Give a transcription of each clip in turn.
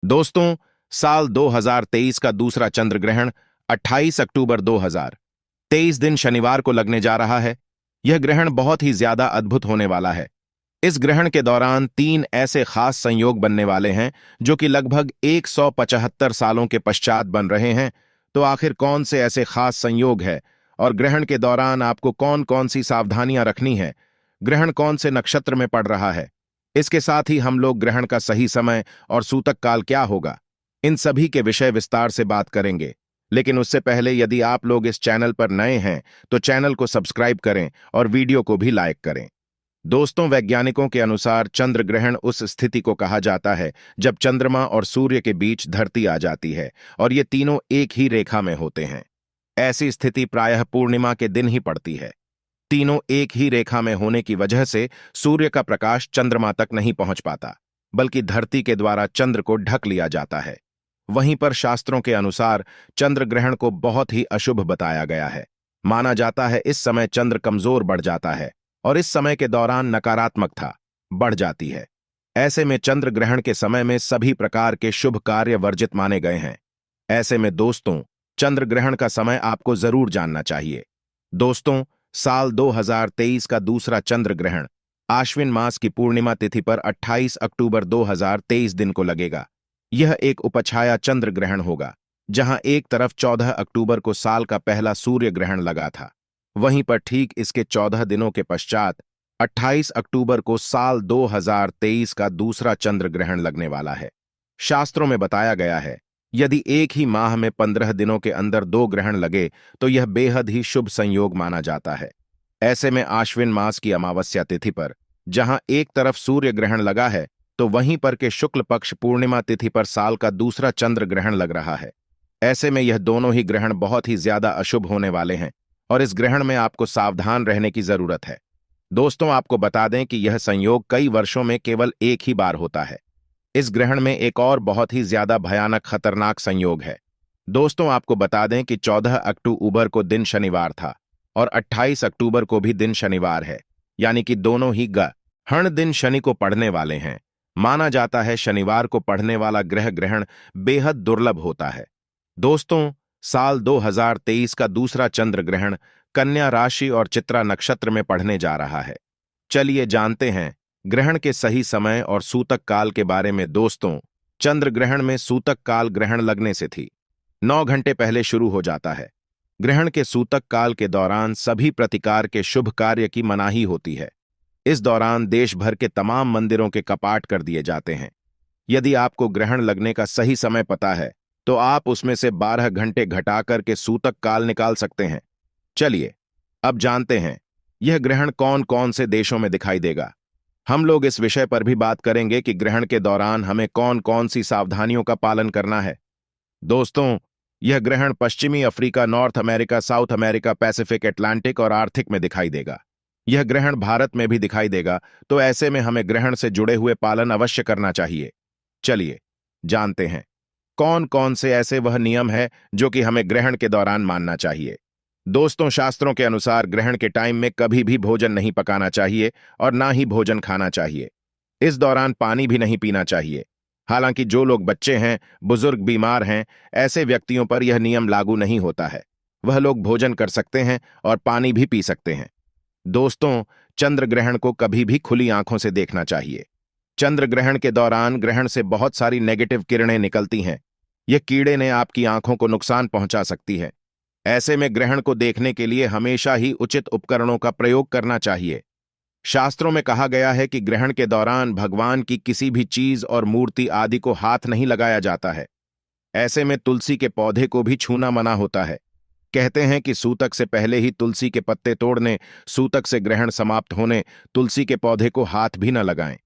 दोस्तों, साल 2023 का दूसरा चंद्र ग्रहण 28 अक्टूबर 2023 दिन शनिवार को लगने जा रहा है। यह ग्रहण बहुत ही ज्यादा अद्भुत होने वाला है। इस ग्रहण के दौरान 3 ऐसे खास संयोग बनने वाले हैं जो कि लगभग 175 सालों के पश्चात बन रहे हैं। तो आखिर कौन से ऐसे खास संयोग है और ग्रहण के दौरान आपको कौन कौन सी सावधानियां रखनी है? ग्रहण कौन से नक्षत्र में पड़ रहा है? इसके साथ ही हम लोग ग्रहण का सही समय और सूतक काल क्या होगा, इन सभी के विषय विस्तार से बात करेंगे। लेकिन उससे पहले यदि आप लोग इस चैनल पर नए हैं तो चैनल को सब्सक्राइब करें और वीडियो को भी लाइक करें। दोस्तों, वैज्ञानिकों के अनुसार चंद्र ग्रहण उस स्थिति को कहा जाता है जब चंद्रमा और सूर्य के बीच धरती आ जाती है और ये तीनों एक ही रेखा में होते हैं। ऐसी स्थिति प्रायः पूर्णिमा के दिन ही पड़ती है। तीनों एक ही रेखा में होने की वजह से सूर्य का प्रकाश चंद्रमा तक नहीं पहुंच पाता, बल्कि धरती के द्वारा चंद्र को ढक लिया जाता है। वहीं पर शास्त्रों के अनुसार चंद्र ग्रहण को बहुत ही अशुभ बताया गया है। माना जाता है इस समय चंद्र कमजोर बढ़ जाता है और इस समय के दौरान नकारात्मकता बढ़ जाती है। ऐसे में चंद्र ग्रहण के समय में सभी प्रकार के शुभ कार्य वर्जित माने गए हैं। ऐसे में दोस्तों, चंद्र ग्रहण का समय आपको जरूर जानना चाहिए। दोस्तों, साल 2023 का दूसरा चंद्र ग्रहण आश्विन मास की पूर्णिमा तिथि पर 28 अक्टूबर 2023 दिन को लगेगा। यह एक उपछाया चंद्र ग्रहण होगा, जहां एक तरफ 14 अक्टूबर को साल का पहला सूर्य ग्रहण लगा था, वहीं पर ठीक इसके 14 दिनों के पश्चात 28 अक्टूबर को साल 2023 का दूसरा चंद्र ग्रहण लगने वाला है। शास्त्रों में बताया गया है, यदि एक ही माह में 15 दिनों के अंदर 2 ग्रहण लगे तो यह बेहद ही शुभ संयोग माना जाता है। ऐसे में आश्विन मास की अमावस्या तिथि पर जहां एक तरफ सूर्य ग्रहण लगा है, तो वहीं पर के शुक्ल पक्ष पूर्णिमा तिथि पर साल का दूसरा चंद्र ग्रहण लग रहा है। ऐसे में यह दोनों ही ग्रहण बहुत ही ज्यादा अशुभ होने वाले हैं और इस ग्रहण में आपको सावधान रहने की जरूरत है। दोस्तों, आपको बता दें कि यह संयोग कई वर्षों में केवल एक ही बार होता है। इस ग्रहण में एक और बहुत ही ज्यादा भयानक खतरनाक संयोग है। दोस्तों, आपको बता दें कि 14 अक्टूबर को दिन शनिवार था और 28 अक्टूबर को भी दिन शनिवार है, यानी कि दोनों ही ग्रहण दिन शनि को पड़ने वाले हैं। माना जाता है शनिवार को पड़ने वाला ग्रह ग्रहण बेहद दुर्लभ होता है। दोस्तों, साल 2023 का दूसरा चंद्र ग्रहण कन्या राशि और चित्रा नक्षत्र में पड़ने जा रहा है। चलिए जानते हैं ग्रहण के सही समय और सूतक काल के बारे में। दोस्तों, चंद्र ग्रहण में सूतक काल ग्रहण लगने से थी 9 घंटे पहले शुरू हो जाता है। ग्रहण के सूतक काल के दौरान सभी प्रतिकार के शुभ कार्य की मनाही होती है। इस दौरान देश भर के तमाम मंदिरों के कपाट कर दिए जाते हैं। यदि आपको ग्रहण लगने का सही समय पता है तो आप उसमें से 12 घंटे घटाकर के सूतक काल निकाल सकते हैं। चलिए अब जानते हैं यह ग्रहण कौन कौन से देशों में दिखाई देगा। हम लोग इस विषय पर भी बात करेंगे कि ग्रहण के दौरान हमें कौन कौन सी सावधानियों का पालन करना है। दोस्तों, यह ग्रहण पश्चिमी Africa, north America, south America, Pacific, Atlantic और आर्कटिक में दिखाई देगा। यह ग्रहण भारत में भी दिखाई देगा, तो ऐसे में हमें ग्रहण से जुड़े हुए पालन अवश्य करना चाहिए। चलिए जानते हैं कौन कौन से ऐसे वह नियम है जो कि हमें ग्रहण के दौरान मानना चाहिए। दोस्तों, शास्त्रों के अनुसार ग्रहण के टाइम में कभी भी भोजन नहीं पकाना चाहिए और ना ही भोजन खाना चाहिए। इस दौरान पानी भी नहीं पीना चाहिए। हालांकि जो लोग बच्चे हैं, बुजुर्ग, बीमार हैं, ऐसे व्यक्तियों पर यह नियम लागू नहीं होता है। वह लोग भोजन कर सकते हैं और पानी भी पी सकते हैं। दोस्तों, चंद्र ग्रहण को कभी भी खुली आंखों से देखना चाहिए। चंद्र ग्रहण के दौरान ग्रहण से बहुत सारी नेगेटिव किरणें निकलती हैं। यह कीड़े ने आपकी आंखों को नुकसान पहुंचा सकती है। ऐसे में ग्रहण को देखने के लिए हमेशा ही उचित उपकरणों का प्रयोग करना चाहिए। शास्त्रों में कहा गया है कि ग्रहण के दौरान भगवान की किसी भी चीज और मूर्ति आदि को हाथ नहीं लगाया जाता है। ऐसे में तुलसी के पौधे को भी छूना मना होता है। कहते हैं कि सूतक से पहले ही तुलसी के पत्ते तोड़ने, सूतक से ग्रहण समाप्त होने तुलसी के पौधे को हाथ भी न लगाएं।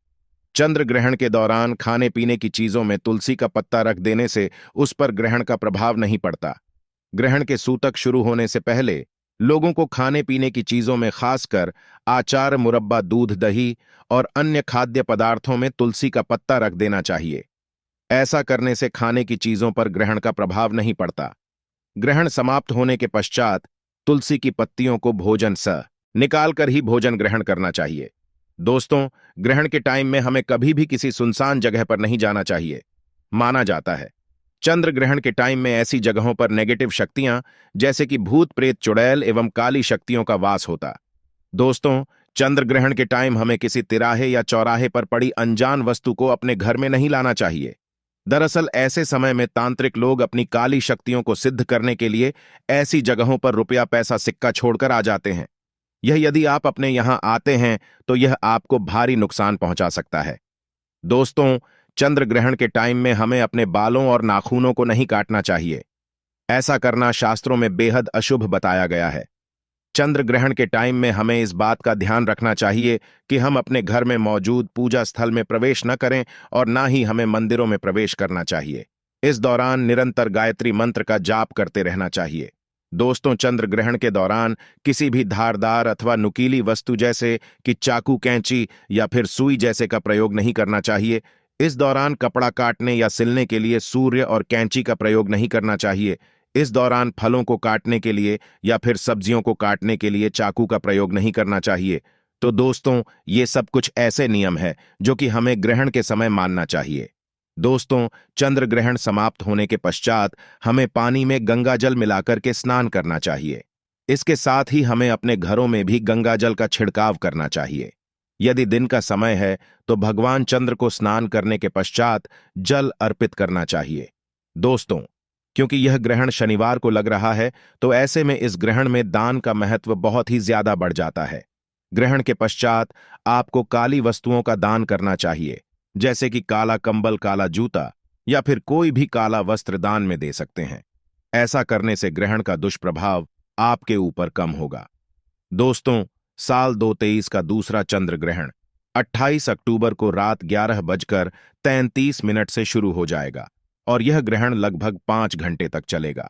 चंद्र ग्रहण के दौरान खाने पीने की चीजों में तुलसी का पत्ता रख देने से उस पर ग्रहण का प्रभाव नहीं पड़ता। ग्रहण के सूतक शुरू होने से पहले लोगों को खाने पीने की चीजों में खासकर अचार, मुरब्बा, दूध, दही और अन्य खाद्य पदार्थों में तुलसी का पत्ता रख देना चाहिए। ऐसा करने से खाने की चीजों पर ग्रहण का प्रभाव नहीं पड़ता। ग्रहण समाप्त होने के पश्चात तुलसी की पत्तियों को भोजन से निकालकर ही भोजन ग्रहण करना चाहिए। दोस्तों, ग्रहण के टाइम में हमें कभी भी किसी सुनसान जगह पर नहीं जाना चाहिए। माना जाता है। चंद्र ग्रहण के टाइम में ऐसी जगहों पर नेगेटिव शक्तियां जैसे कि भूत प्रेत चुड़ैल एवं काली शक्तियों का वास होता। दोस्तों, चंद्र ग्रहण के टाइम हमें किसी तिराहे या चौराहे पर पड़ी अनजान वस्तु को अपने घर में नहीं लाना चाहिए। दरअसल ऐसे समय में तांत्रिक लोग अपनी काली शक्तियों को सिद्ध करने के लिए ऐसी जगहों पर रुपया पैसा सिक्का छोड़कर आ जाते हैं। यह यदि आप अपने यहां आते हैं तो यह आपको भारी नुकसान पहुंचा सकता है। दोस्तों, चंद्र ग्रहण के टाइम में हमें अपने बालों और नाखूनों को नहीं काटना चाहिए। ऐसा करना शास्त्रों में बेहद अशुभ बताया गया है। चंद्र ग्रहण के टाइम में हमें इस बात का ध्यान रखना चाहिए कि हम अपने घर में मौजूद पूजा स्थल में प्रवेश न करें और ना ही हमें मंदिरों में प्रवेश करना चाहिए। इस दौरान निरंतर गायत्री मंत्र का जाप करते रहना चाहिए। दोस्तों, चंद्र ग्रहण के दौरान किसी भी धारदार अथवा नुकीली वस्तु जैसे कि चाकू, कैंची या फिर सुई जैसे का प्रयोग नहीं करना चाहिए। इस दौरान कपड़ा काटने या सिलने के लिए सूर्य और कैंची का प्रयोग नहीं करना चाहिए। इस दौरान फलों को काटने के लिए या फिर सब्जियों को काटने के लिए चाकू का प्रयोग नहीं करना चाहिए। तो दोस्तों, ये सब कुछ ऐसे नियम है जो कि हमें ग्रहण के समय मानना चाहिए। दोस्तों, चंद्र ग्रहण समाप्त होने के पश्चात हमें पानी में गंगा जल मिलाकर के स्नान करना चाहिए। इसके साथ ही हमें अपने घरों में भी गंगा जल का छिड़काव करना चाहिए। यदि दिन का समय है तो भगवान चंद्र को स्नान करने के पश्चात जल अर्पित करना चाहिए। दोस्तों, क्योंकि यह ग्रहण शनिवार को लग रहा है तो ऐसे में इस ग्रहण में दान का महत्व बहुत ही ज्यादा बढ़ जाता है। ग्रहण के पश्चात आपको काली वस्तुओं का दान करना चाहिए, जैसे कि काला कंबल, काला जूता या फिर कोई भी काला वस्त्र दान में दे सकते हैं। ऐसा करने से ग्रहण का दुष्प्रभाव आपके ऊपर कम होगा। दोस्तों, साल 2023 का दूसरा चंद्र ग्रहण 28 अक्टूबर को रात 11:33 से शुरू हो जाएगा और यह ग्रहण लगभग 5 घंटे तक चलेगा।